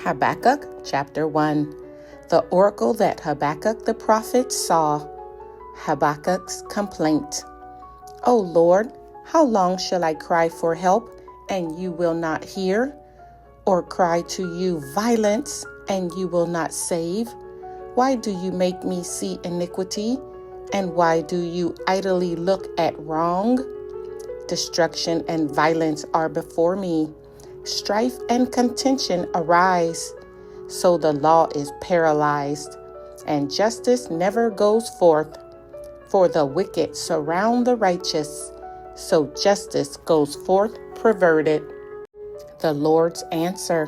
Habakkuk chapter 1. The oracle that Habakkuk the prophet saw. Habakkuk's complaint. O Lord, how long shall I cry for help, and you will not hear? Or cry to you violence, and you will not save? Why do you make me see iniquity? And why do you idly look at wrong? Destruction and violence are before me. Strife and contention arise. So the law is paralyzed, and justice never goes forth. For the wicked surround the righteous, so justice goes forth perverted. The Lord's answer.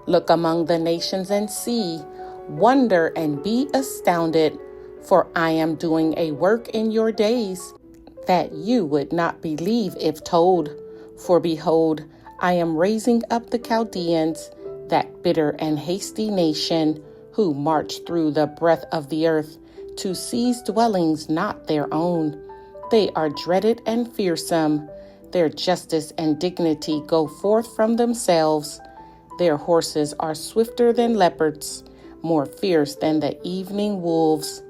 Look among the nations and see, wonder and be astounded, for I am doing a work in your days that you would not believe if told. For behold, I am raising up the Chaldeans, that bitter and hasty nation, who march through the breadth of the earth to seize dwellings not their own. They are dreaded and fearsome. Their justice and dignity go forth from themselves. Their horses are swifter than leopards, more fierce than the evening wolves.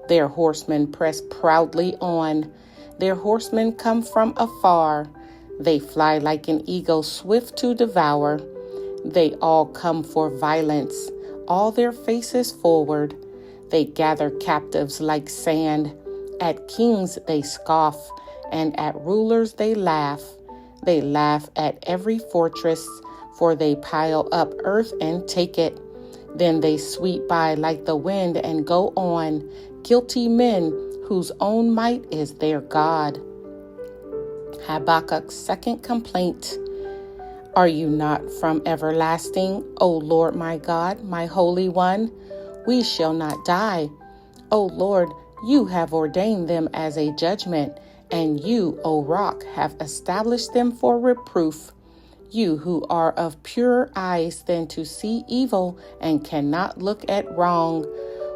Their horsemen press proudly on. Their horsemen come from afar. They fly like an eagle swift to devour. They all come for violence, all their faces forward. They gather captives like sand. At kings they scoff, and at rulers they laugh. They laugh at every fortress, for they pile up earth and take it. Then they sweep by like the wind and go on, guilty men whose own might is their God. Habakkuk's second complaint. Are you not from everlasting, O Lord my God, my Holy One? We shall not die. O Lord, you have ordained them as a judgment, and you, O Rock, have established them for reproof. You who are of purer eyes than to see evil and cannot look at wrong.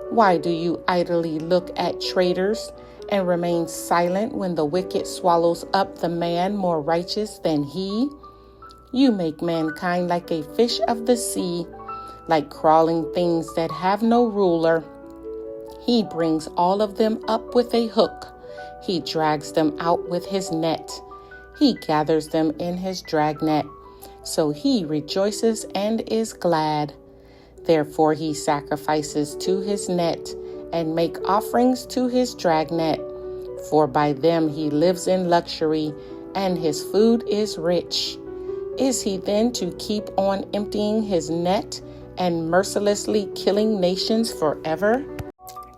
Why do you idly look at traitors and remain silent when the wicked swallows up the man more righteous than he? You make mankind like a fish of the sea, like crawling things that have no ruler. He brings all of them up with a hook. He drags them out with his net. He gathers them in his dragnet. So he rejoices and is glad. Therefore he sacrifices to his net and make offerings to his dragnet. For by them he lives in luxury, and his food is rich. Is he then to keep on emptying his net and mercilessly killing nations forever?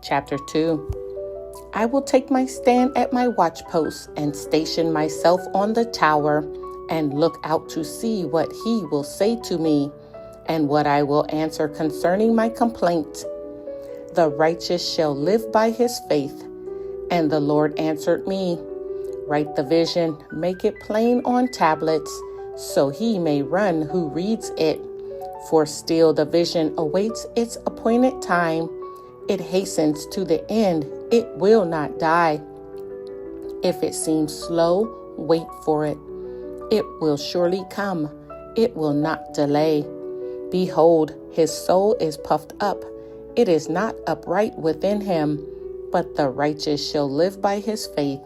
Chapter 2. I will take my stand at my watchpost and station myself on the tower and look out to see what he will say to me and what I will answer concerning my complaint. The righteous shall live by his faith. And the Lord answered me, write the vision, make it plain on tablets, so he may run who reads it. For still the vision awaits its appointed time. It hastens to the end. It will not die. If it seems slow, wait for it. It will surely come. It will not delay. Behold, his soul is puffed up. It is not upright within him, but the righteous shall live by his faith.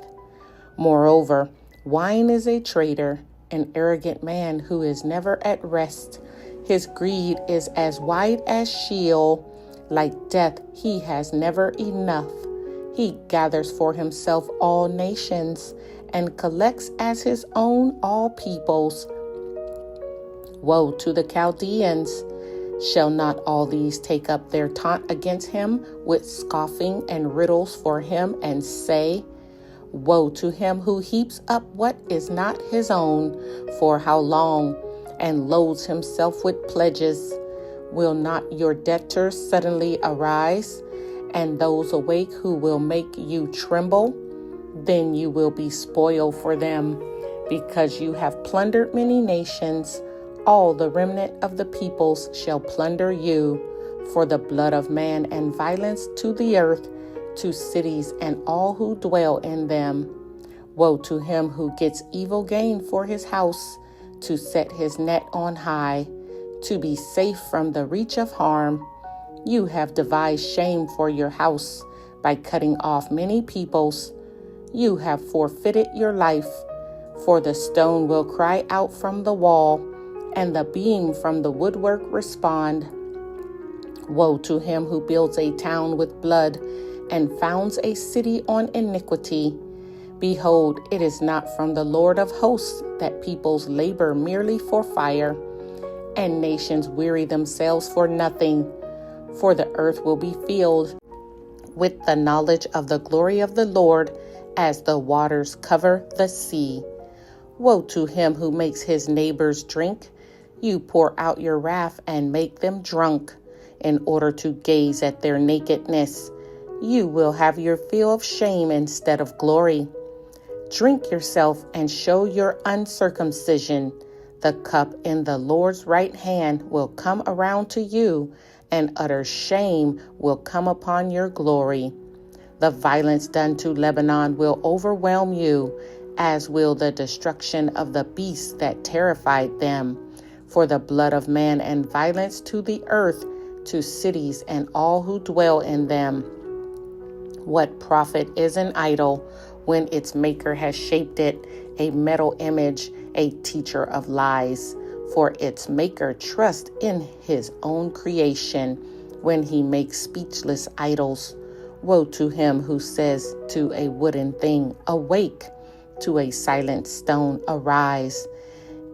Moreover, wine is a traitor, an arrogant man who is never at rest. His greed is as wide as Sheol. Like death, he has never enough. He gathers for himself all nations and collects as his own all peoples. Woe to the Chaldeans! Shall not all these take up their taunt against him with scoffing and riddles for him and say, woe to him who heaps up what is not his own, for how long, and loads himself with pledges? Will not your debtors suddenly arise, and those awake who will make you tremble? Then you will be spoiled for them, because you have plundered many nations. All the remnant of the peoples shall plunder you, for the blood of man and violence to the earth, to cities and all who dwell in them. Woe to him who gets evil gain for his house, to set his net on high, to be safe from the reach of harm. You have devised shame for your house by cutting off many peoples. You have forfeited your life, for the stone will cry out from the wall, and the beam from the woodwork respond. Woe to him who builds a town with blood and founds a city on iniquity. Behold, it is not from the Lord of hosts that peoples labor merely for fire, and nations weary themselves for nothing. For the earth will be filled with the knowledge of the glory of the Lord as the waters cover the sea. Woe to him who makes his neighbors drink. You pour out your wrath and make them drunk in order to gaze at their nakedness. You will have your fill of shame instead of glory. Drink yourself and show your uncircumcision. The cup in the Lord's right hand will come around to you, and utter shame will come upon your glory. The violence done to Lebanon will overwhelm you, as will the destruction of the beasts that terrified them. For the blood of man and violence to the earth, to cities and all who dwell in them. What profit is an idol when its maker has shaped it, a metal image, a teacher of lies? For its maker trusts in his own creation when he makes speechless idols. Woe to him who says to a wooden thing, awake, to a silent stone, arise.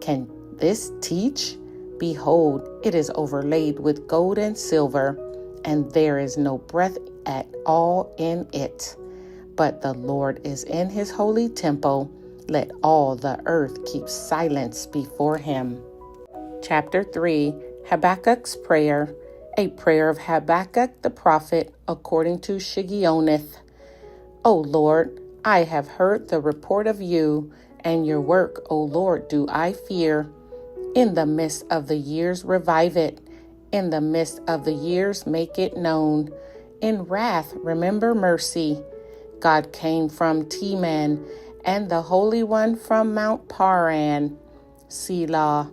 Can this teach? Behold, it is overlaid with gold and silver, and there is no breath at all in it. But the Lord is in his holy temple. Let all the earth keep silence before him. Chapter 3, Habakkuk's Prayer, a prayer of Habakkuk the prophet according to Shigionoth. O Lord, I have heard the report of you, and your work, O Lord, do I fear. In the midst of the years revive it. In the midst of the years make it known. In wrath remember mercy. God came from Teman, and the Holy One from Mount Paran. Selah.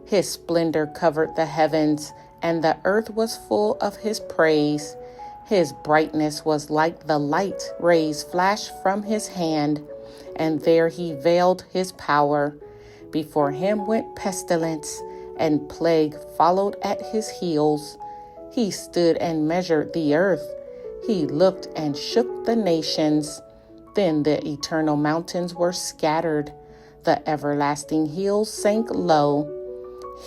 His splendor covered the heavens, and the earth was full of his praise. His brightness was like the light rays flashed from his hand, and there he veiled his power. Before him went pestilence, and plague followed at his heels. He stood and measured the earth. He looked and shook the nations. Then the eternal mountains were scattered. The everlasting hills sank low.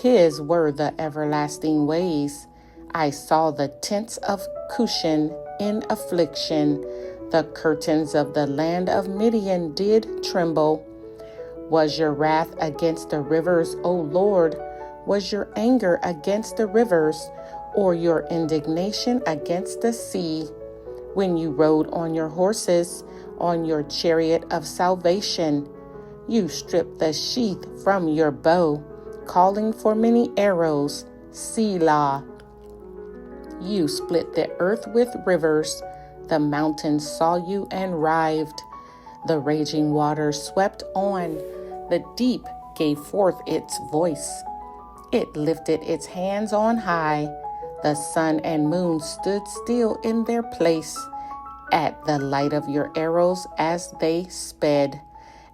His were the everlasting ways. I saw the tents of Cushan in affliction. The curtains of the land of Midian did tremble. Was your wrath against the rivers, O Lord? Was your anger against the rivers, or your indignation against the sea? When you rode on your horses, on your chariot of salvation, you stripped the sheath from your bow, calling for many arrows. Selah. You split the earth with rivers. The mountains saw you and writhed. The raging waters swept on. The deep gave forth its voice. It lifted its hands on high. The sun and moon stood still in their place at the light of your arrows as they sped.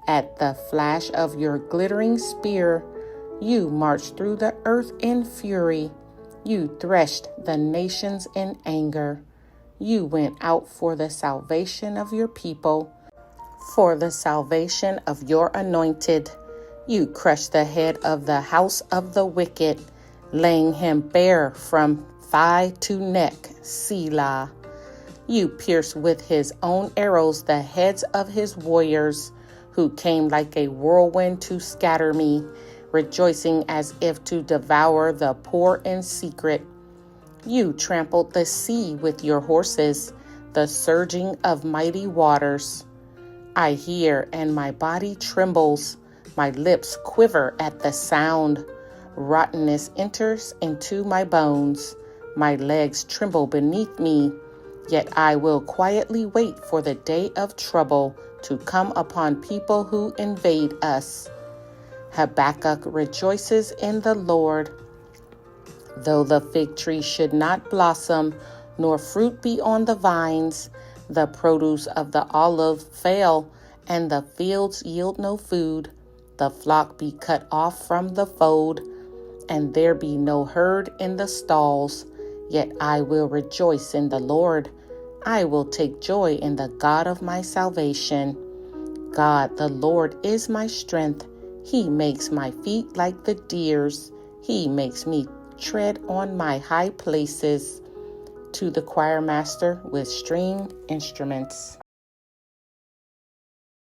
At the flash of your glittering spear, you marched through the earth in fury. You threshed the nations in anger. You went out for the salvation of your people, for the salvation of your anointed. You crushed the head of the house of the wicked, laying him bare from thigh to neck. Selah. You pierced with his own arrows the heads of his warriors, who came like a whirlwind to scatter me, rejoicing as if to devour the poor in secret. You trampled the sea with your horses, the surging of mighty waters. I hear, and my body trembles. My lips quiver at the sound. Rottenness enters into my bones. My legs tremble beneath me. Yet I will quietly wait for the day of trouble to come upon people who invade us. Habakkuk rejoices in the Lord. Though the fig tree should not blossom, nor fruit be on the vines, the produce of the olive fail, and the fields yield no food, the flock be cut off from the fold, and there be no herd in the stalls, yet I will rejoice in the Lord. I will take joy in the God of my salvation. God, the Lord, is my strength. He makes my feet like the deer's. He makes me tread on my high places. To the choir master with string instruments.